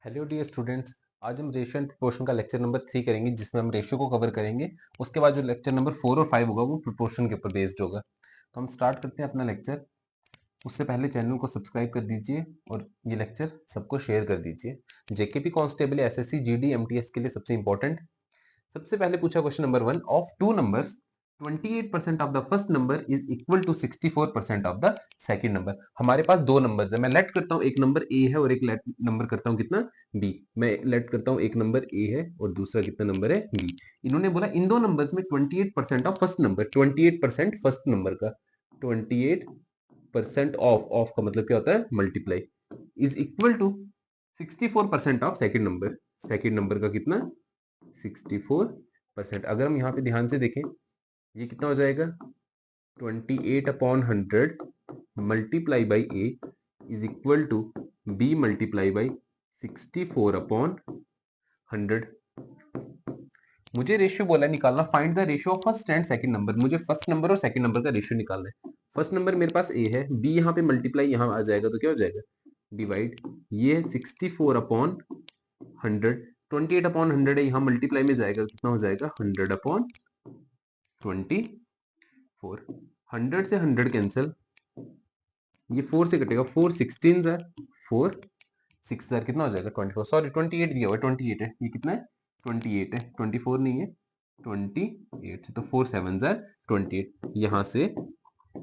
Hello dear students. आज हम ratio and proportion का लेक्चर नंबर 3 करेंगे, जिसमें हम रेशियो को कवर करेंगे। उसके बाद जो लेक्चर नंबर 4 और 5 होगा वो प्रोपोर्शन के ऊपर बेस्ड होगा। तो हम स्टार्ट करते हैं अपना लेक्चर। उससे पहले चैनल को सब्सक्राइब कर दीजिए और ये लेक्चर सबको शेयर कर दीजिए। JKP constable, SSC, GD, MTS के लिए सबसे इंपॉर्टेंट। सबसे पहले पूछा question number 1, of two numbers 28% of the first number is equal to 64% of the second number. हमारे पास दो नंबर्स है, मैं लेट करता हूं एक नंबर ए है और एक लेट नंबर करता हूं कितना बी। मैं लेट करता हूं एक नंबर ए है और दूसरा कितना नंबर है बी। इन्होंने बोला इन दो नंबर्स में 28% of first number, 28% first number का, 28% ऑफ का मतलब क्या होता है multiply, is equal to 64% of second number. Second number का कितना 64%। अगर हम यहाँ पे ध्यान से देखें ये कितना हो जाएगा 28/100 multiply by a is equal to b multiply by 64/100। मुझे रेशियो बोला है निकालना, find the ratio of first and second number. मुझे फर्स्ट नंबर और सेकंड नंबर का रेशियो निकालना है। फर्स्ट नंबर मेरे पास ए है, बी यहाँ पे मल्टीप्लाई यहाँ आ जाएगा तो क्या हो जाएगा डिवाइड, ये 64/100, 28/100 है, यहाँ मल्टीप्लाई में जाएगा कितना हो जाएगा 100/24। 100 से 100 कैंसिल, ये 4 से कटेगा, 4 16 जार, 4 6 जार कितना हो जाएगा 24, सॉरी 28 दिया हुआ है, 28 है, ये कितना है 28 है, 24 नहीं है, 28 से तो 4 7 जार 28। यहाँ से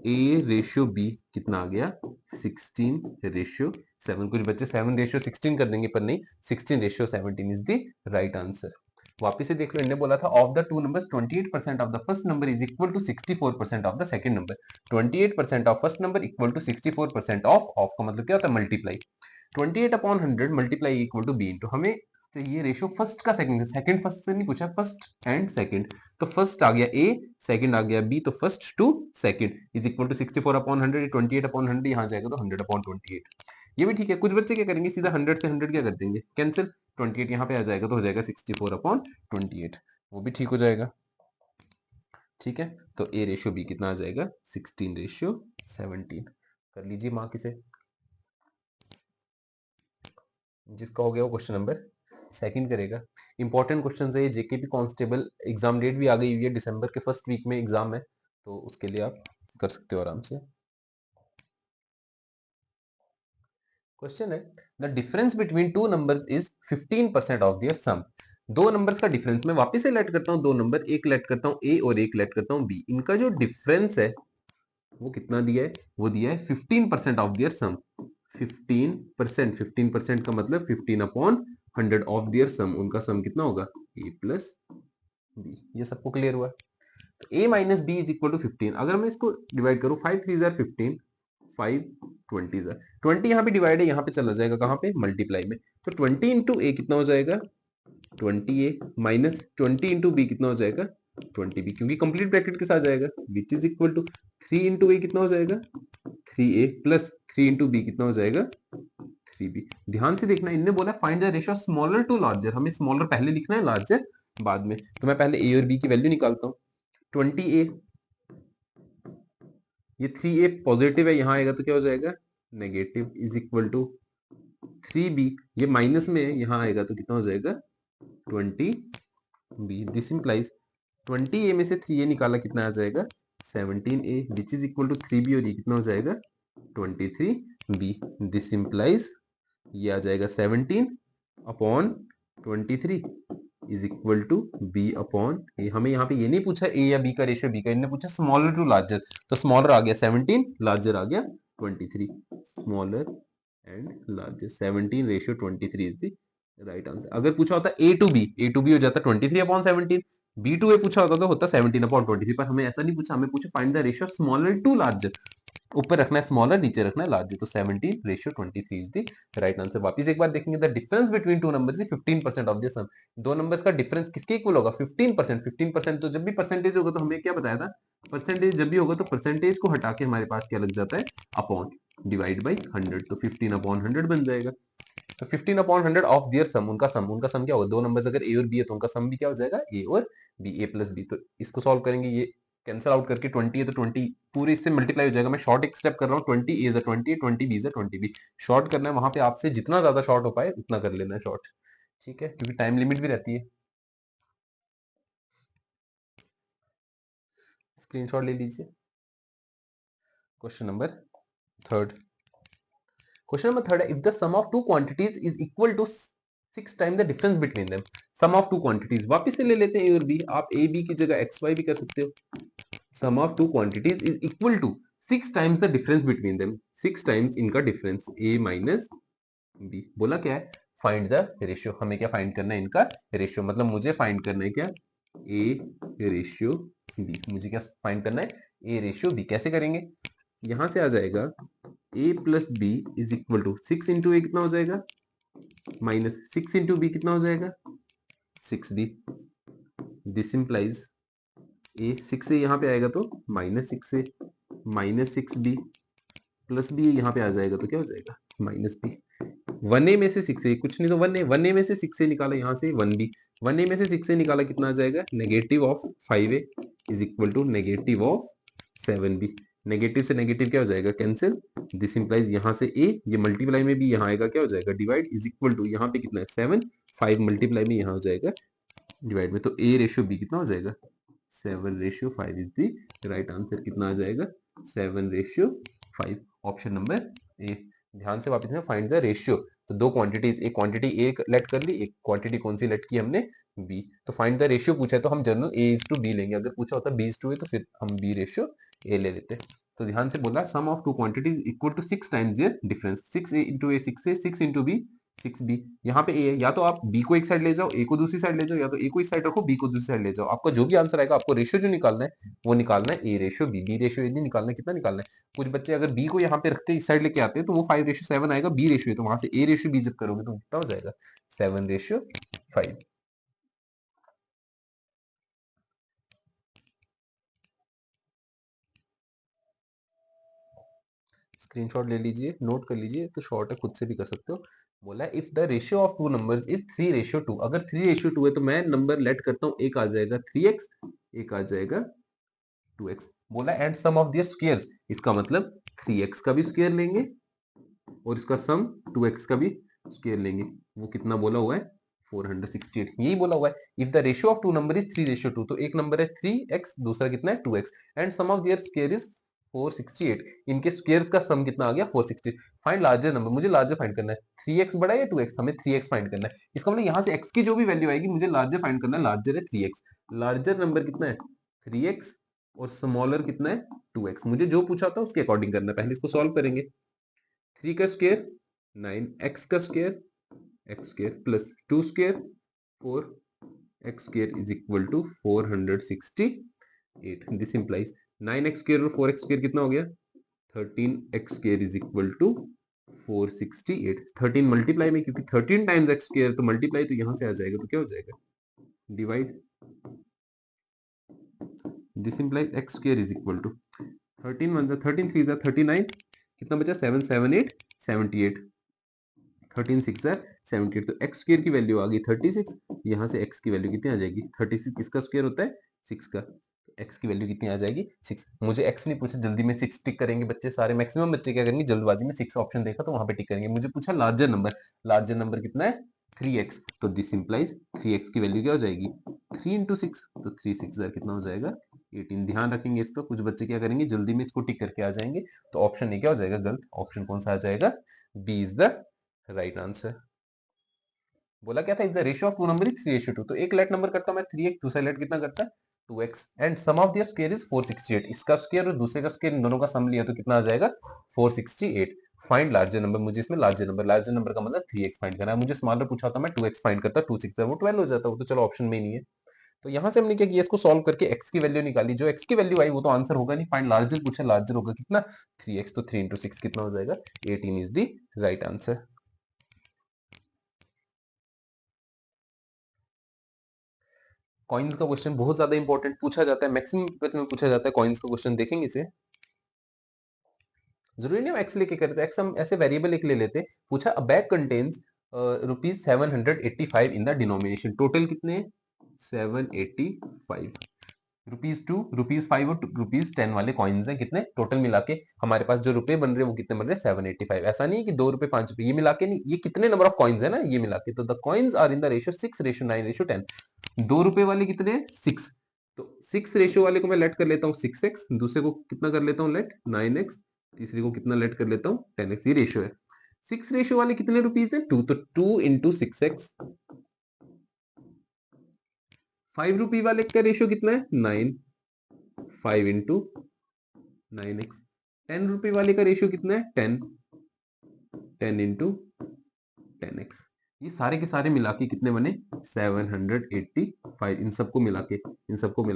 ए रेशियो बी कितना आ गया 16/7। कुछ बच्चे 7/16 कर देंगे पर नहीं, 16/17 इज द राइट आंसर। वापिस से देख लो, इन्होंने बोला था of the two numbers 28% of the first number is equal to 64% of the second number. 28% of first number equal to 64% of का मतलब क्या होता है multiply. 28/100 multiply equal to b into, हमें चाहिए रेशियो फर्स्ट का सेकंड, सेकंड फर्स्ट से नहीं पूछा, फर्स्ट एंड सेकंड। तो फर्स्ट आ गया ए, सेकंड आ गया बी, तो first to second is equal to 64/100, 28/100 यहाँ जाएगा तो 100/28। ये भी ठीक है। कुछ बच्चे क्या करेंगे सीधा 100 से 100 क्या कर देंगे कैंसिल, 28 यहाँ पे आ जाएगा तो हो जाएगा 64/28, वो भी ठीक हो जाएगा। ठीक है, तो ए रेशियो बी कितना आ जाएगा 16/17। कर लीजिए मार्क इसे। जिसका हो गया वो क्वेश्चन नंबर सेकंड करेगा। इंपॉर्टेंट क्वेश्चन है ये, जेकेपी कांस्टेबल एग्जाम डेट भी आ गई हुई है, दिसंबर के फर्स्ट वीक में एग्जाम है, तो उसके लिए आप कर सकते हो आराम से। क्वेश्चन है the difference between two numbers is 15% of their sum. दो नंबर्स का डिफरेंस, मैं वापस से लेट करता हूं दो नंबर, एक लेट करता हूं ए और एक लेट करता हूं बी, इनका जो डिफरेंस है वो कितना दिया है, वो दिया है 15% ऑफ देयर सम। 15%, 15% का मतलब 15/100 ऑफ देयर सम, उनका सम कितना होगा a प्लस बी। ये सबको क्लियर हुआ। तो a minus b is equal to 15। अगर मैं इसको डिवाइड करूं 5 3 जार 15, 5 20 जार, 20 यहाँ पे डिवाइड है, यहाँ पे चला जाएगा कहाँ पे मल्टीप्लाई में, तो 20 इंटू ए कितना हो जाएगा 20a माइनस 20 इंटू बी कितना हो जाएगा 20b, क्योंकि कंप्लीट ब्रैकेट के साथ जाएगा, which is equal to 3 into A कितना हो जाएगा 3a प्लस 3 इंटू बी कितना हो जाएगा 3b। ध्यान से देखना, इनने बोला find the ratio smaller to larger, हमें स्मॉलर पहले लिखना है लार्जर बाद में। तो मैं पहले a और b की वैल्यू निकालता हूँ। 20a, ये 3a पॉजिटिव है, यहाँ आएगा तो क्या हो जाएगा negative, is equal to 3b, ये माइनस में है, यहाँ आएगा तो कितना हो जाएगा 20b। दिस इंप्लाइज 20a में से 3a निकाला कितना आ जाएगा 17a, which is equal to 3b, और ये कितना हो जाएगा 23b। दिस इंप्लाइज ये आ जाएगा 17/23 is equal to B upon A. हमें यहाँ पे ये नहीं पूछा ए या बी का रेशियो, बी का, इन्होंने पूछा स्मॉलर टू लार्जर, तो स्मॉलर आ गया 17, लार्जर आ गया 23। Smaller and larger 17/23 is the right answer. अगर पूछा होता A to B, A to B हो जाता 23/17, बी टू ए पूछा होता तो होता 17/23, पर हमें ऐसा नहीं पूछा, हमें पूछा find the ratio smaller to larger. ऊपर रखना है स्मॉलर, नीचे रखना है लार्जर, तो 17/23 इज द राइट आंसर। वापिस एक बार देखेंगे, the difference between two numbers is 15% of the sum. दो नंबर्स का डिफरेंस किसके इक्वल होगा 15%। 15%, तो जब भी परसेंटेज होगा तो हमें क्या बताया था, परसेंटेज जब भी होगा तो परसेंटेज को हटा के हमारे पास क्या लग जाता है अपॉन, डिवाइड बाई 100, तो 15/100 बन जाएगा। तो 15/100 ऑफ देयर सम, उनका सम, उनका सम क्या होगा, दो नंबर्स अगर ए और बी है तो उनका सम भी क्या हो जाएगा ए और बी, ए प्लस बी। तो इसको सॉल्व करेंगे, ये कैंसिल आउट करके 20 है तो 20 पूरे इससे मल्टीप्लाई हो जाएगा। मैं शॉर्ट एक स्टेप कर रहा हूँ, 20 A is 20, 20 B is 20 B. Short करना है वहां पे आपसे जितना ज्यादा शॉर्ट हो पाए उतना कर लेना है शॉर्ट, ठीक है, क्योंकि टाइम लिमिट भी रहती है। स्क्रीनशॉट ले लीजिए। Question number third, question number third है, if the sum of two quantities is equal to 6 time the difference between them. Sum of two quantities वापस से ले लेते हैं ए और बी, आप ए बी की जगह एक्स वाई भी कर सकते हो। Sum of two quantities is equal to 6 times the difference between them, 6 times इनका डिफरेंस ए माइनस बी। बोला क्या है, फाइंड द रेशियो। हमें क्या फाइंड करना है, इनका रेशियो, मतलब मुझे फाइंड करना है क्या, ए रेशियो बी। मुझे क्या फाइंड करना है, ए रेशियो बी। कैसे करेंगे, यहां से आ जाएगा a plus B is equal to 6 into A कितना हो जाएगा, माइनस 6 इंटू बी कितना हो जाएगा, 6b। दिस इंप्लाइज ए 6 से यहाँ पे आएगा तो माइनस 6 से, माइनस 6b प्लस बी यहाँ पे आ जाएगा तो क्या हो जाएगा, माइनस बी। 1a में से 6a कुछ नहीं तो 1a, 1a में से 6a निकाला यहाँ से 1b, 1a में से 6a निकाला कितना आ जाएगा, negative of 5a is equal to negative of 7b। Negative से नेगेटिव क्या हो जाएगा, कैंसिल। दिस इंप्लाइज यहाँ से a, ये मल्टीप्लाई में भी यहाँ आएगा क्या हो जाएगा, डिवाइड इज इक्वल टू यहाँ पे कितना है 7, 5 मल्टीप्लाई में यहाँ हो जाएगा डिवाइड में, तो a रेशियो b कितना हो जाएगा, 7:5 इज द राइट आंसर। कितना आ जाएगा, 7:5। Option number A. ध्यान से वापस में फाइंड द रेशियो, तो दो क्वांटिटीज, एक क्वांटिटी ए लेट कर ली, एक क्वांटिटी कौन सी लेट की हमने, बी। तो फाइंड द रेशियो पूछा है तो हम general a is to b लेंगे, अगर पूछा होता बी इज टू ए तो फिर हम बी रेशियो ए ले लेते। तो ध्यान से बोला, sum of two quantities equal to 6 times their difference, 6a into A 6 से, 6 इंटू बी 6b। यहाँ पे ए है, या तो आप b को एक साइड ले जाओ, a को दूसरी साइड ले जाओ, या तो a को इस साइड रखो, b को दूसरी साइड ले जाओ। आपका जो भी आंसर आएगा, आपको रेशियो जो निकालना है वो निकालना है a ratio b, b ratio A नहीं निकालना है, कितना निकालना है। कुछ बच्चे अगर b को यहाँ पे रखते इस साइड लेके आते हैं तो वो 5:7 आएगा, b रेशियो, तो वहां से a रेशियो b जब करोगे तो कितना हो जाएगा, 7:5। स्क्रीनशॉट ले लीजिए, नोट कर लीजिए, तो शॉर्ट है खुद से भी कर सकते हो। बोला है if the ratio of two numbers is 3:2, अगर 3:2 है तो मैं नंबर लेट करता हूँ, एक आ जाएगा 3x, एक आ जाएगा 2x। बोला and sum of their squares, इसका मतलब 3x का भी स्क्वायर लेंगे और इसका सम 2x का भी स्क्वायर लेंगे। वो कितना बोला हुआ है, 468, यही बोला हुआ है। If the ratio of two number is 3:2, तो एक नंबर है 3x, दूसरा कितना है 2x, and sum of their square is 468, इनके स्क्वायर्स का सम कितना आ गया 460। फाइंड लार्जर नंबर, मुझे लार्जर फाइंड करना है, 3x बड़ा है या 2x, हमें 3x फाइंड करना है। इसका मतलब यहाँ से x की जो भी वैल्यू आएगी मुझे लार्जर फाइंड करना है, लार्जर है 3x। लार्जर नंबर कितना है 3x और स्मॉलर कितना है 2x। मुझे जो पूछा था उसके अकॉर्डिंग करना है। पहले इसको सॉल्व करेंगे, 3 का स्क्वायर 9, x का square x square plus 2 square 4, x square is equal to 468। This implies 9x square और 4x स्क्वायर कितना हो गया, 13x square is equal to 468। 13 multiply में, क्योंकि 13 टाइम्स x स्क्वायर तो मल्टीप्लाई तो यहां से आ जाएगा, तो क्या हो जाएगा, divide. This implies x square is equal to 13 1 13 3 39, कितना बचा 7 7 8 78, 13 6 78, तो x स्क्वायर की वैल्यू आ गई 36। यहाँ से x की वैल्यू कितनी आ जाएगी 36, किसका स्क्वायर होता है 6 का, तो x की वैल्यू कितनी आ जाएगी 6। मुझे x नहीं पूछा, जल्दी में 6 टिक करेंगे बच्चे सारे, मैक्सिमम बच्चे क्या करेंगे जल्दबाजी में 6 ऑप्शन देखा तो वहां पे टिक करेंगे। मुझे पूछा लार्जर नंबर, लार्जर नंबर कितना है 3x, तो दिस इंप्लाइज 3x की वैल्यू क्या हो जाएगी 3 इंटू 6, तो 3 6 कितना हो जाएगा 18। ध्यान रखेंगे इसका, कुछ बच्चे क्या करेंगे जल्दी में इसको टिक करके आ जाएंगे, तो ऑप्शन नहीं क्या हो जाएगा गलत, ऑप्शन कौन सा आ जाएगा, b is the right answer. बोला क्या था, if the ratio of two number is 3:2, तो एक लेट नंबर करता हूं मैं 3x, दूसरा लेट कितना करता है 2x, and sum of their square is 468, इसका स्क्वायर और दूसरे का स्क्वायर इन दोनों का सम लिया तो कितना आ जाएगा 468। फाइंड लार्जर नंबर, मुझे इसमें लार्जर नंबर का मतलब 3x फाइंड करना है। मुझे स्मॉलर पूछा था मैं 2x फाइंड करता, 2 6 वो 12 हो जाता, वो तो चलो ऑप्शन में ही नहीं है। तो यहां से हमने क्या किया, इसको सॉल्व करके x की वैल्यू निकाली, जो x की वैल्यू आई वो तो आंसर होगा नहीं। फाइंड लार्जर पूछा, लार्जर होगा कितना 3x, तो 3 इंटू 6 कितना हो जाएगा 18 is the right answer. Coins का क्वेश्चन बहुत ज्यादा इंपॉर्टेंट पूछा जाता है, मैक्सिमम पेपर में पूछा जाता है कॉइन्स का क्वेश्चन, देखेंगे इसे। जरूरी नहीं हम एक्स लेके करते, एक्स हम ऐसे वेरिएबल एक ले लेते। पूछा अ bag contains ₹785 in the denomination, total कितने 785। ₹2, ₹5 और ₹10 वाले कॉइन्स हैं कितने टोटल मिला के हमारे पास जो रुपए बन रहे हैं वो कितने बन रहे हैं 785। ऐसा नहीं है कि 2 रुपए 5 रुपए ये मिला के नहीं, ये कितने नंबर ऑफ कॉइन्स है ना ये मिला के। तो the coins are in the ratio 6:9:10। 2 रुपए वाले कितने हैं 6, तो 6 रेशियो वाले को मैं लेट कर लेता हूँ 6x, दूसरे को कितना कर लेता हूँ लेट 9x, तीसरे को कितना लेट कर लेता हूँ 10x। ये रेशियो है। 6 रेशियो वाले कितने रुपीस है 2, तो 2 इंटू 6x। 5 रुपी वाले का रेशियो कितना है 9, 5 इंटू 9x। 10 रुपए वाले का रेशियो कितना है 10, 10 इंटू 10x। ये सारे के सारे मिला के कितने बने 785। इन सबको मिला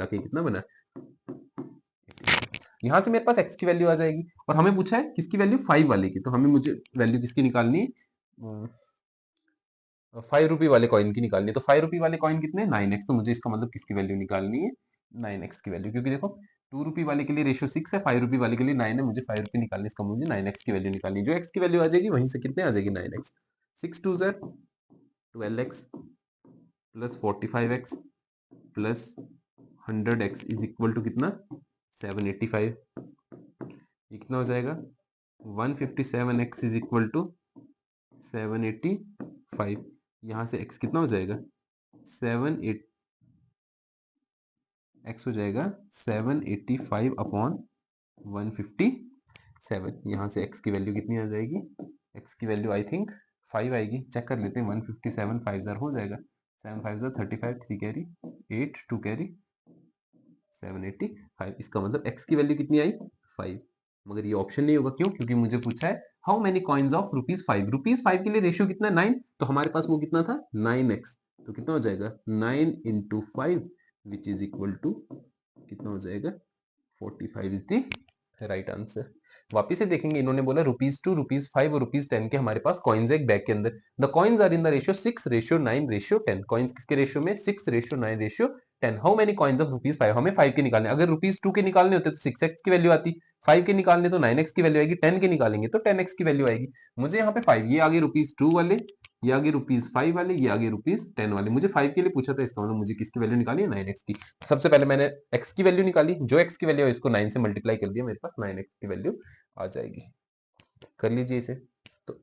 के कितना बना। यहां से मेरे पास x की वैल्यू आ जाएगी और हमें पूछा है किसकी वैल्यू 5 वाले की, तो हमें मुझे वैल्यू किसकी निकालनी है 5 रुपी वाले कॉइन की निकालनी है। तो 5 रुपी वाले कॉइन कितने 9x, तो मुझे इसका मतलब किसकी वैल्यू निकालनी है 9x की वैल्यू, क्योंकि देखो 2 रुपी वाले के लिए रेशियो 6 है, 5 रुपी वाले के लिए 9 है, मुझे 5 रुपी निकालनी है, इसका मुझे 9x की वैल्यू निकालनी है। जो x की वैल्यू आ जाएगी वहीं से कितने आ जाएगी 9x। 6 2 12x plus 45x plus 100x is equal to कितना 785। ये कितना हो जाएगा 157x इज इक्वल टू 785। यहाँ से x कितना हो जाएगा 7 x हो जाएगा 785 अपॉन 157। यहाँ से x की वैल्यू कितनी आ जाएगी, x की वैल्यू आई थिंक 5 आएगी, चेक कर लेते हैं। 157 5 जार हो जाएगा, 7 5 जार 35, 3 कैरी 8, 2 कैरी 785। इसका मतलब x की वैल्यू कितनी आई 5। मगर ये ऑप्शन नहीं होगा, क्यों, क्योंकि मुझे पूछा है हाउ मेनी कॉइन्स ऑफ ₹5। ₹5 के लिए रेशियो कितना 9, तो हमारे पास वो कितना था 9x, तो कितना हो जाएगा 9 into 5 which is equal to कितना हो जाएगा 45 इज द राइट आंसर। वापिस से देखेंगे, इन्होंने बोला ₹2, ₹5 और ₹10 के हमारे पास कॉइन्स है एक बैग के अंदर। The coins are in the ratio 6:9:10। Coins किसके रेशियो में 6:9:10। How many coins of ₹5। हमें 5 के निकालने, अगर ₹2 के निकालने होते तो 6x की वैल्यू आती, 5 के निकालने तो 9x की वैल्यू आएगी, 10 के निकालेंगे तो 10x की वैल्यू आएगी। मुझे यहाँ पे 5, ये आगे ₹2 वाले, ये आगे ₹5 वाले, ये आगे ₹10 वाले। मुझे 5 के लिए पूछा था, इसका मतलब मुझे किसकी वैल्यू निकाली है 9x की। सबसे पहले मैंने x की वैल्यू निकाली, जो x की वैल्यू है इसको 9 से मल्टीप्लाई कर दिया, मेरे पास 9x की वैल्यू आ जाएगी। कर लीजिए इसे। तो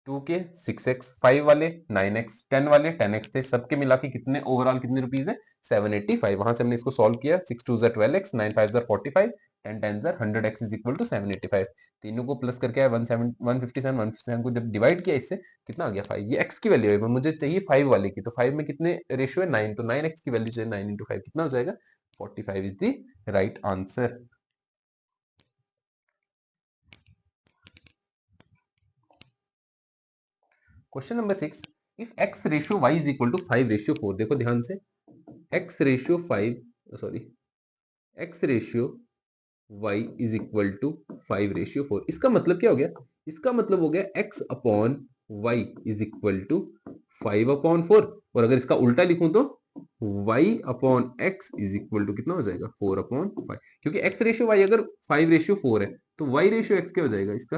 2 के 6x, 5 वाले 9x, 10 वाले 10x थे, सबके मिला के कितने ओवरऑल कितने रुपीस है 785। वहां से हमने इसको सॉल्व किया, 6 2 12x, 9 5 45, 10 10 100x is equal to 785। तीनों को प्लस करके आया 157 को जब डिवाइड किया इससे कितना आ गया 5। ये x की वैल्यू है, मुझे चाहिए 5 वाले की, तो 5 में कितने रेशियो है 9, तो 9x की वैल्यू चाहिए 9 इंटू 5 कितना हो जाएगा 45 is the right answer. Question number 6, if x ratio y is equal to 5:4। देखो ध्यान से, x ratio 5 sorry x ratio y is equal to 5:4। इसका मतलब क्या हो गया, इसका मतलब हो गया x upon y is equal to 5/4। और अगर इसका उल्टा लिखूं तो y upon x is equal to कितना हो जाएगा 4/5, क्योंकि x रेशियो y अगर 5:4 है तो y रेशियो x क्या हो जाएगा इसका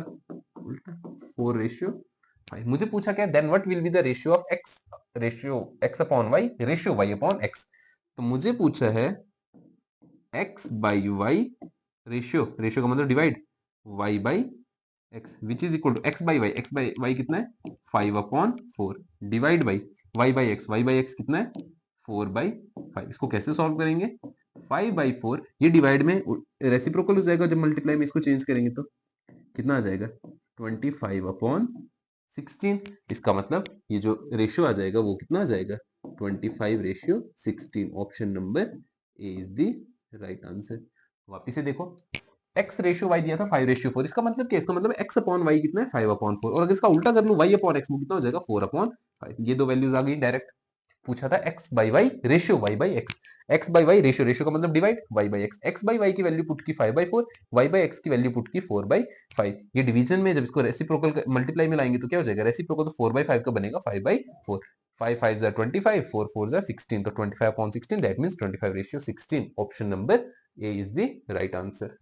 उल्टा 4:5। मुझे पूछा क्या, then what will be the ratio of x upon y ratio y upon x। तो मुझे पूछा है x by y ratio, ratio का मतलब divide, y by x which is equal to x by y कितना है 5/4 divide by y by x कितना है 4/5। इसको कैसे सॉल्व करेंगे 5/4, ये डिवाइड में रेसिप्रोकल हो जाएगा, जब मल्टीप्लाई में इसको चेंज करेंगे तो कितना आ जाएगा 25/16। इसका मतलब ये जो रेशियो आ जाएगा वो कितना आ जाएगा 25:16। Option number A is the right answer. वापिस से देखो, x रेशियो y दिया था 5:4, इसका मतलब क्या, इसका मतलब x अपॉन y कितना है 5/4, और अगर इसका उल्टा कर लूं y अपॉन x वो कितना हो जाएगा 4/5। ये दो वैल्यूज आ गई डायरेक्ट। पूछा था x by y ratio y by x by y ratio, ratio का मतलब divide, y by x by y की वैल्यू पुट की 5/4, y बाई x की वैल्यू पुट की 4/5। ये डिवीजन में जब इसको रेसिप्रोकल मल्टीप्लाई में लाएंगे तो क्या हो जाएगा, रेसिप्रोकल तो 4/5 का बनेगा 5/4, 5 5 जार 25, 4 4 जार 16, तो 25/16 that means 25:16। Option number A is the right answer.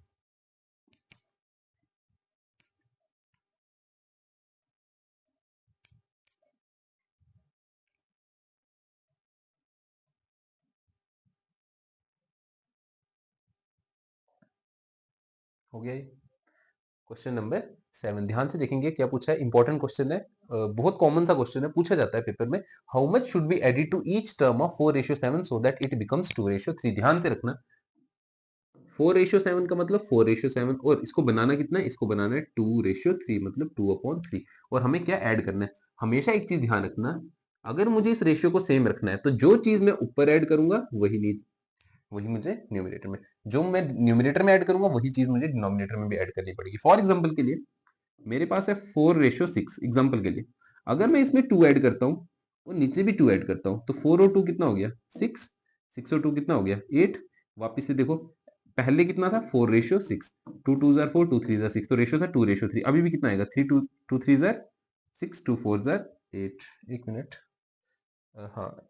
हो गया ये क्वेश्चन नंबर 7। ध्यान से देखेंगे क्या पूछा है, इंपॉर्टेंट क्वेश्चन है, बहुत कॉमन सा क्वेश्चन है, पूछा जाता है पेपर में। How much should be added to each term of 4:7 so that it becomes 2:3। ध्यान से रखना, 4:7 का मतलब 4:7, और इसको बनाना कितना है, इसको बनाना है 2:3, मतलब 2/3। और हमें क्या ऐड करना है, हमेशा एक चीज ध्यान रखना, अगर मुझे इस रेशियो को सेम रखना है तो जो चीज मैं ऊपर ऐड करूंगा वही मुझे न्यूमरेटर में, जो मैं न्यूमरेटर में ऐड करूंगा वही चीज मुझे डिनोमिनेटर में भी ऐड करनी पड़ेगी। फॉर एग्जाम्पल के लिए मेरे पास है 4:6, एग्जाम्पल के लिए अगर मैं इसमें 2 ऐड करता हूँ और नीचे भी 2 ऐड करता हूँ तो 4 और 2 कितना हो गया 6, 6 और 2 कितना हो गया 8। वापिस से देखो, पहले कितना था 4:6, 2 2 जार 4, 2 3 जार 6, तो रेशियो था 2:3। अभी भी कितना आएगा 3 2 2 3 जार 6, 2 4 जार 8। एक मिनट, हाँ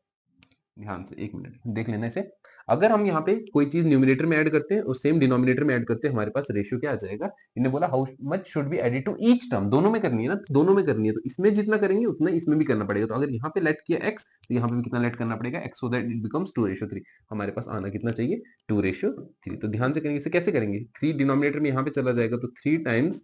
ध्यान से एक मिनट देख लेना इसे। अगर हम यहाँ पे कोई चीज न्यूमिनेटर में ऐड करते हैं और सेम डिनोमिनेटर में ऐड करते हैं, हमारे पास रेशियो क्या आ जाएगा। इन्हें बोला how much should be added to each term, दोनों में करनी है ना, दोनों में करनी है, तो इसमें जितना करेंगे उतना इसमें भी करना पड़ेगा। तो अगर यहाँ पे लेट किया x, तो यहाँ पे भी कितना लेट करना पड़ेगा x, so that it becomes 2:3। हमारे पास आना कितना चाहिए 2:3। तो ध्यान से करेंगे, इसे कैसे करेंगे, 3 डिनोमिनेटर में यहाँ पे चला जाएगा, तो 3 times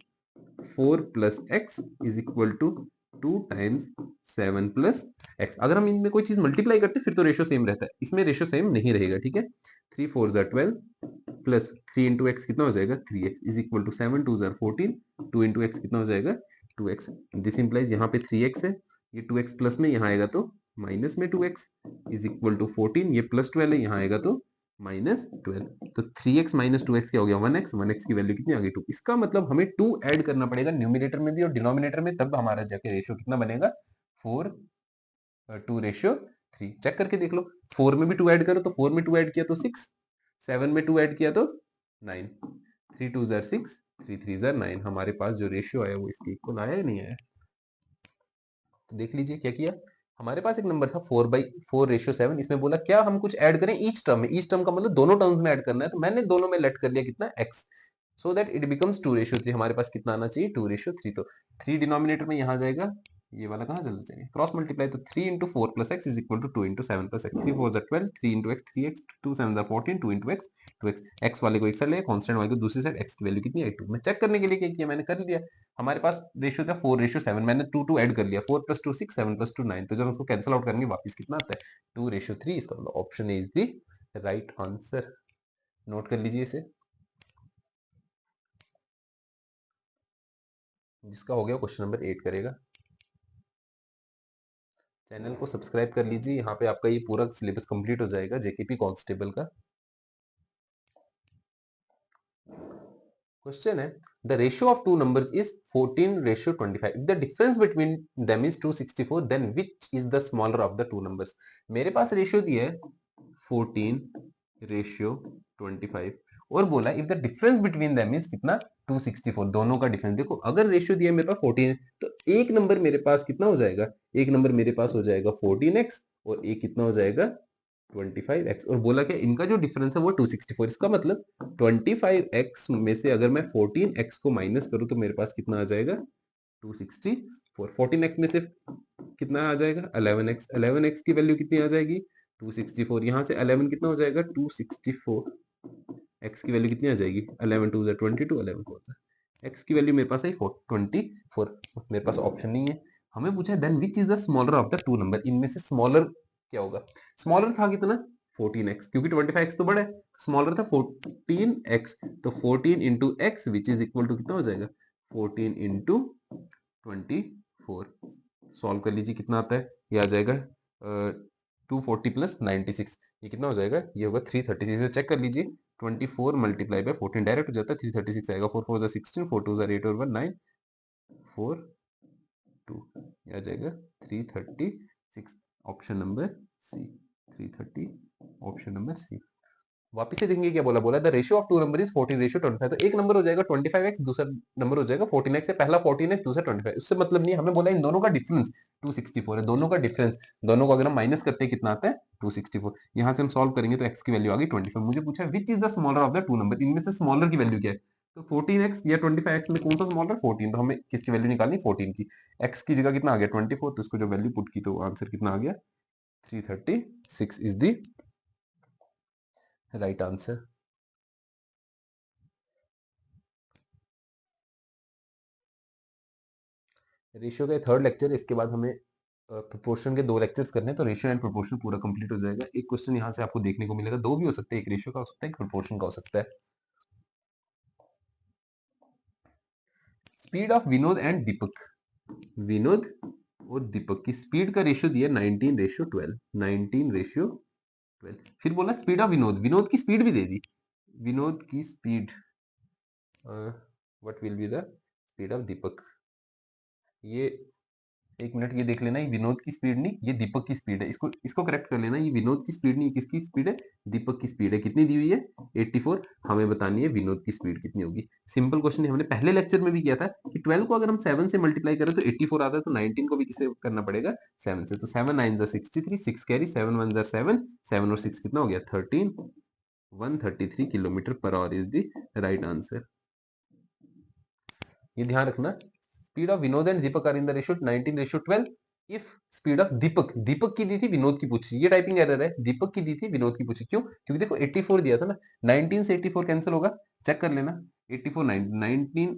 4 plus x is equal to 2 times 7 plus x. अगर हम इनमें कोई चीज मल्टीप्लाई करते फिर तो रेशियो सेम रहता है, इसमें रेशियो सेम नहीं रहेगा, ठीक है। 3 4 जार 12 प्लस 3 इंटू एक्स कितना हो जाएगा 3x इज इक्वल टू 7 2 जार 14, 2 इंटू एक्स कितना हो जाएगा 2x। दिस इंप्लाइज यहाँ पे 3x है, ये 2x प्लस में यहाँ आएगा तो माइनस में 2x इज इक्वल टू 14, ये प्लस 12 है, यहाँ आएगा तो -12। तो 3x माइनस 2x क्या हो गया 1x, 1x की वैल्यू कितनी आ गई 2। इसका मतलब हमें 2 ऐड करना पड़ेगा न्यूमिनेटर में भी और डिनोमिनेटर में, तब हमारा जाके रेशियो कितना बनेगा 4 2:3। चेक करके देख लो, 4 में भी 2 ऐड करो तो 4 में 2 ऐड किया तो 6, 7 में 2 ऐड किया तो 9, 3 2 जार 6, 3 3 जार 9। हमारे पास जो रेशियो आया वो इसके इक्वल आया या नहीं आया। तो देख लीजिए क्या किया, हमारे पास एक नंबर था 4/4:7, इसमें बोला क्या हम कुछ ऐड करें ईच टर्म में, ईच टर्म का मतलब दोनों टर्म्स में ऐड करना है, तो मैंने दोनों में लेट कर लिया कितना x, so that it becomes 2:3। हमारे पास कितना आना चाहिए 2:3। तो 3 डिनोमिनेटर में यहाँ जाएगा, ये वाला कहाँ चलना चाहिए क्रॉस मल्टीप्लाई, तो 3 into 4 plus x is equal to 2 into 7 plus x, 3 4 जार 12, 3 इंटू एक्स 3x, 2 7 जार 14, 2 इंटू एक्स 2x। एक्स वाले को एक साइड ले, कांस्टेंट वाले को दूसरी साइड, एक्स की वैल्यू कितनी आई 2। मैं चेक करने के लिए क्या किया मैंने कर लिया, हमारे पास रेशियो था 4:7, मैंने 2 2 ऐड कर लिया, 4 प्लस 2 6, 7 प्लस 2 9, तो जब उसको कैंसिल आउट करेंगे वापस कितना आता है 2:3। इसका मतलब option A is the right answer. Note कर लीजिए इसे, जिसका हो गया क्वेश्चन नंबर 8 करेगा। चैनल को सब्सक्राइब कर लीजिए, यहाँ पे आपका ये पूरा सिलेबस कंप्लीट हो जाएगा जेकेपी कांस्टेबल का। क्वेश्चन है the ratio of two numbers is 14:25, if the difference between them is 264 then which is the smaller of the two numbers. मेरे पास रेशियो दिया है 14:25 और बोला if the difference between them is कितना 264, दोनों का डिफरेंस। देखो अगर रेशियो दिया मेरे पास 14 तो एक नंबर मेरे पास कितना हो जाएगा, एक नंबर मेरे पास हो जाएगा 14x और एक कितना हो जाएगा 25x, और बोला क्या इनका जो डिफरेंस है वो 264। इसका मतलब 25x में से अगर मैं 14x को माइनस करूं तो मेरे पास कितना आ जाएगा 264। 14x में से कितना आ जाएगा 11x, 11x की वैल्यू कितनी आ जाएगी 264। यहाँ से 11 कितना हो जाएगा 264, x की वैल्यू कितनी आ जाएगी 11 2 22, 11 4 x की वैल्यू मेरे पास आई 24। मेरे पास ऑप्शन नहीं है, हमें पूछा है then which is the smaller of the two number, इनमें से स्मॉलर क्या होगा। स्मॉलर था कितना 14x, क्योंकि 25x तो बड़ा है, स्मॉलर था 14x, तो 14 into x which is equal to कितना हो जाएगा 14 इंटू 24। सॉल्व कर लीजिए कितना आता है, ये आ जाएगा 240 प्लस 96, ये कितना हो जाएगा ये होगा 336। चेक कर लीजिए 24 मल्टीप्लाई बाय 14 डायरेक्ट हो जाता है, 336 आएगा, 4 4 16, 4 2 8 और 1 9 4 2, ये आ जाएगा 336। Option number c, 330 option number c. वापिस से देखेंगे क्या बोला, बोला the ratio of two number is 14:25, तो एक नंबर हो जाएगा 25x, दूसरा नंबर हो जाएगा 14x, से पहला 14 है दूसरा 25, उससे मतलब नहीं है, हमें बोला इन दोनों का डिफरेंस 264 है, दोनों का डिफरेंस, दोनों को अगर हम माइनस करते हैं कितना आता है 264। यहाँ से हम सॉल्व करेंगे तो x की वैल्यू आ गई 25। मुझे पूछा विच is the smaller of the two number, इनमें से स्मॉलर की वैल्यू क्या है, तो 14x या 25x में कौन सा स्मॉलर 14, तो हमें किसकी वैल्यू निकालनी 14 की, x की जगह कितना आ गया 24, तो उसको जो वैल्यू पुट की तो आंसर कितना आ गया 336 is the right answer. Ratio का थर्ड लेक्चर है, इसके बाद हमें प्रोपोर्शन के 2 लेक्चर्स करने हैं, तो रेशियो एंड प्रोपोर्शन पूरा कंप्लीट हो जाएगा। एक क्वेश्चन यहाँ से आपको देखने को मिलेगा, 2 भी हो सकते हैं, एक रेशियो का हो सकता है, एक प्रोपोर्शन का हो सकता है। स्पीड ऑफ विनोद एंड दीपक। विनोद और दीपक की स्पीड का रेशियो दिया 19:12, 19:12। फिर बोला स्पीड ऑफ विनोद, विनोद की स्पीड भी दे दी, विनोद की speed, what will be the speed of Deepak. ये एक मिनट, ये देख लेना, ये विनोद की स्पीड नहीं, ये दीपक की स्पीड है, इसको इसको करेक्ट कर लेना, ये विनोद की स्पीड नहीं, किसकी स्पीड है, दीपक की स्पीड है। कितनी दी हुई है, 84। हमें बतानी है विनोद की स्पीड कितनी होगी। सिंपल क्वेश्चन है, हमने पहले लेक्चर में भी किया था कि 12 को अगर हम 7 से मल्टीप्लाई करें तो 84 आता है, तो 19 को भी किससे करना पड़ेगा, 7 से। तो 7 9 63, 6 कैरी, 7 1 7, 7 और 6 कितना हो गया, 13, 133 kilometre per hour is the right answer. ये ध्यान रखना, speed of Vinod and Deepak are in the ratio 19:12। If speed of Deepak, Deepak की दी थी, विनोद की पूछी, ये टाइपिंग एरर है, दीपक की दी थी, विनोद की पूछी, क्यों, क्योंकि देखो 84 दिया था ना, 19 से 84 कैंसिल होगा, चेक कर लेना, 84 19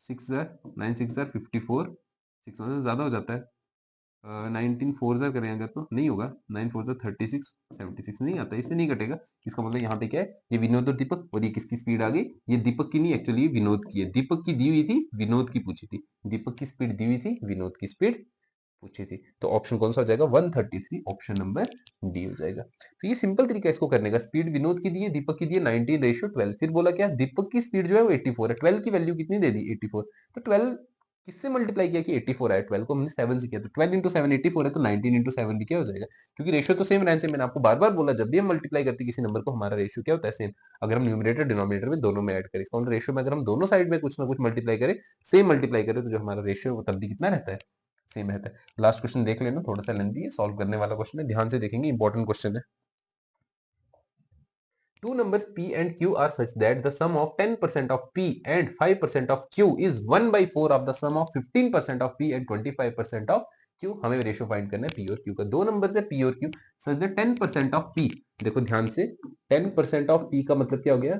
6 9 6 54, 6 ज्यादा हो जाता है, 19 4 करें अगर तो नहीं होगा, 9 4 36, 76 नहीं आता, इससे नहीं कटेगा। इसका मतलब यहाँ पे क्या है, ये विनोद और दीपक, और ये किसकी स्पीड आ गई, ये दीपक की नहीं, एक्चुअली ये विनोद की है, दीपक की दी हुई थी, विनोद की पूछी थी, दीपक की स्पीड दी हुई थी, विनोद की स्पीड पूछी थी। तो ऑप्शन कौन सा हो जाएगा, 133, ऑप्शन नंबर डी हो जाएगा। तो ये सिंपल तरीका है इसको करने का, स्पीड विनोद की दी है, दीपक की दी है 19:12। फिर बोला क्या, दीपक की स्पीड जो है वो 84 है, 12 की वैल्यू कितनी दे दी, 84। तो 12 किससे मल्टीप्लाई किया कि 84 आया, 12 को हमने 7 से किया, तो 12 इंटू 7 84 है, तो 19 इंटू 7 भी क्या हो जाएगा, क्योंकि रेशियो तो सेम रहने से, मैंने आपको बार बार बोला, जब भी हम मल्टीप्लाई करते किसी नंबर को, हमारा रेशियो क्या होता है, सेम। अगर हम न्यूमरेटर डिनोमिनेटर में दोनों में ऐड करें, इसका रेशियो में अगर हम दोनों साइड में कुछ ना कुछ मल्टीप्लाई करें, सेम मल्टीप्लाई करें, तो जो हमारा रेशियो वो तब भी कितना रहता है, सेम रहता है। लास्ट क्वेश्चन देख लेना, थोड़ा सा लेंथी है, सॉल्व करने वाला क्वेश्चन है, ध्यान से देखेंगे, इंपॉर्टेंट क्वेश्चन है। Two numbers p and q are such that the sum of 10% of p and 5% of q is 1/4 of the sum of 15% of p and 25% of q। हमें ratio find करना है p और q का। दो numbers है p और q, such that 10% of p, देखो ध्यान से, 10% ऑफ p का मतलब क्या हो गया,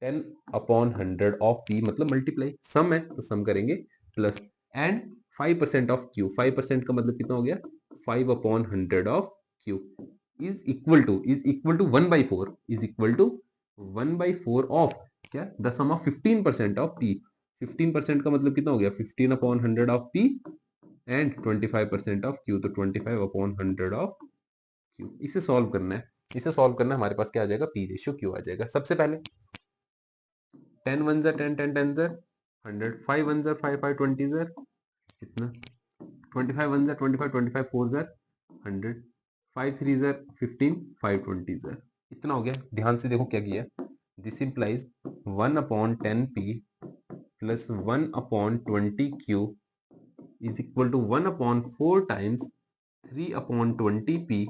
10/100 ऑफ p, मतलब मल्टीप्लाई, सम है तो सम करेंगे, प्लस, एंड 5% ऑफ q, 5% का मतलब कितना हो गया, 5/100 of q is equal to 1/4, is equal to 1/4 of क्या, the sum of 15% of p। 15% का मतलब कितना हो गया, 15/100 of p and 25% of q, तो 25/100 ऑफ q। इसे सॉल्व करना है, इसे सॉल्व करना है, हमारे पास क्या आ जाएगा, p रेशियो q आ जाएगा। सबसे पहले 10 1 10 10 10 100, 5 1 5 5 20 कितना, 25 1 25 25 4 100, 5 3 15, 5 20 इतना हो गया। ध्यान से देखो क्या किया, this implies 1/10p plus 1/20q is equal to 1/4 times 3/20p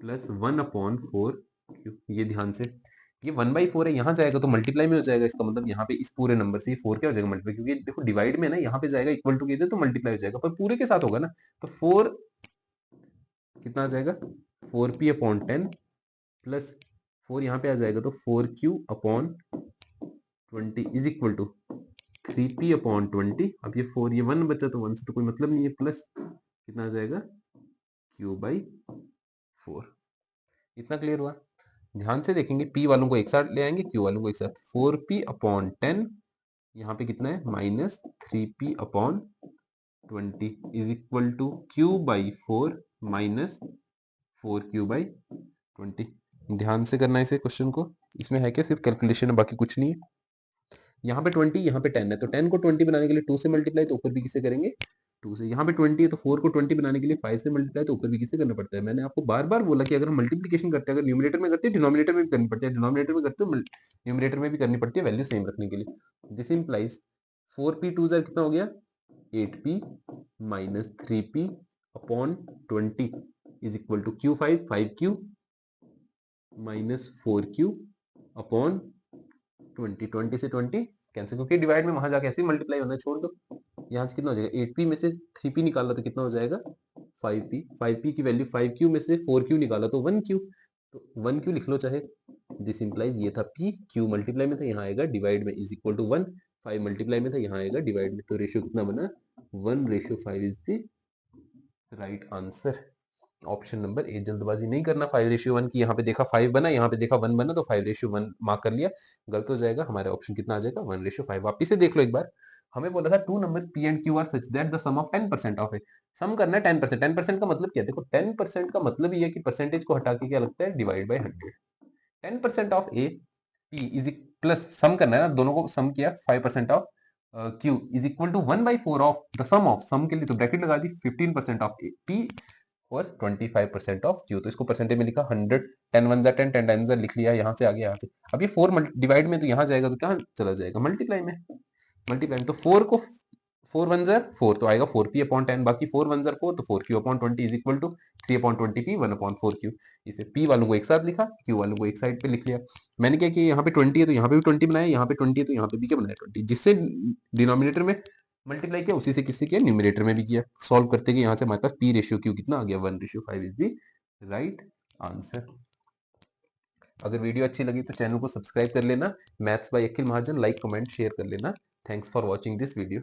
plus 1/4q। ये ध्यान से, ये 1/4 है, यहाँ जाएगा तो मल्टीप्लाई में हो जाएगा, इसका मतलब यहाँ पे इस पूरे नंबर से ये 4 क्या हो जाएगा, मल्टीप्लाई, क्योंकि देखो डिवाइड में ना, यहाँ पे जाएगा इक्वल टू के दे तो मल्टीप्लाई हो जाएगा, पर पूरे के साथ होगा ना, तो 4 कितना आ जाएगा, 4p/10 प्लस 4 यहाँ पे आ जाएगा, तो 4q/20 is equal to 3p/20। अब ये 4, ये 1 बचा, तो 1 से तो कोई मतलब नहीं है, प्लस कितना आ जाएगा, q/4। इतना क्लियर हुआ। ध्यान से देखेंगे, p वालों को एक साथ ले आएंगे, q वालों को एक साथ, 4p/10 यहाँ पे कितना है, minus 3p/20 is equal to q/4 minus 4q/20। ध्यान से करना है इसे क्वेश्चन को, इसमें है क्या, सिर्फ कैलकुलेशन है, बाकी कुछ नहीं है। यहाँ पे 20, यहाँ पे 10 है, तो 10 को 20 बनाने के लिए 2 से मल्टीप्लाई, तो ऊपर भी किसे करेंगे, 2 से। यहाँ पे 20 है, तो 4 को 20 बनाने के लिए 5 से मल्टीप्लाई, तो ऊपर भी किसे करना पड़ता है। मैंने आपको बार बार बोला कि अगर हम मल्टीप्लीकेशन करते हैं, अगर न्यूमरेटर में करते हैं, डिनोमिनेटर में भी करनी पड़ती है, डिनोमिनेटर में करते हो, न्यूमरेटर में भी करनी पड़ती है, वैल्यू सेम रखने के लिए। दिस इंप्लाइज 4p2 कितना हो गया, 8p minus 3p/20 is equal to q5, 5q minus 4q/20, 20 से 20 कैंसिल, क्योंकि डिवाइड में वहां जाके ऐसे ही मल्टीप्लाई होना है, छोड़ दो। यहाँ से कितना हो जाएगा, 8p में से 3p निकाला तो कितना हो जाएगा, 5p, 5p की वैल्यू 5q में से 4q निकाला तो 1q, तो 1q लिख लो चाहे। दिस इंप्लाइज ये था p, q मल्टीप्लाई में था, यहाँ आएगा डिवाइड में, इज इक्वल टू 1, 5 मल्टीप्लाई में था, यहाँ आएगा डिवाइड में, तो रेशियो कितना बना 1:5 is the right answer. Option number A. जल्दबाजी नहीं करना 5:1 की, यहाँ पे देखा 5 बना, यहाँ पे देखा 1 बना, तो 5:1 मार्क कर लिया, गलत हो जाएगा। हमारा ऑप्शन कितना आ जाएगा 1:5। वापिस से देख लो एक बार, हमें बोला था two numbers p and q are such that the sum of 10% of है। सम करना है 10%। 10% का मतलब क्या है? देखो 10% का मतलब ये है कि परसेंटेज को हटा के क्या लगता है, divide by 100। 10% of A P is plus, sum करना है ना, दोनों को सम किया, 5% of Q is equal to 1/4 of the sum of, sum के लिए तो ब्रैकेट लगा दी, 15% ऑफ ए पी और 25% ऑफ क्यू। तो इसको परसेंटेज में लिखा 100, 10 वन जा 10, 10 टाइम्स लिख लिया, यहाँ से आगे यहाँ से। अब ये 4 डिवाइड में, तो यहाँ जाएगा तो कहाँ चला जाएगा, मल्टीप्लाई में। मल्टीप्लाई में तो 4 को 4 वन जार 4, तो आएगा 4p/10, बाकी 4 वन जार 4, तो 4q/20 is equal to 3/20p 1/4q। इसे p वालों को एक साथ लिखा, q वालों को एक साइड पे लिख लिया। मैंने क्या किया, यहाँ पे 20 है तो यहाँ पे भी 20 बनाया, यहाँ पे 20 है तो यहाँ पे भी क्या बनाया 20, जिससे डिनोमिनेटर में मल्टीप्लाई किया उसी से किससे किया, न्यूमरेटर में भी किया। सॉल्व करते गए यहाँ से हमारे पास p/q कितना आ गया 1:5 इज द राइट आंसर। अगर वीडियो अच्छी लगी तो चैनल को सब्सक्राइब कर लेना। Maths by Akhil Mahajan, like comment share कर लेना। Thanks for watching this video.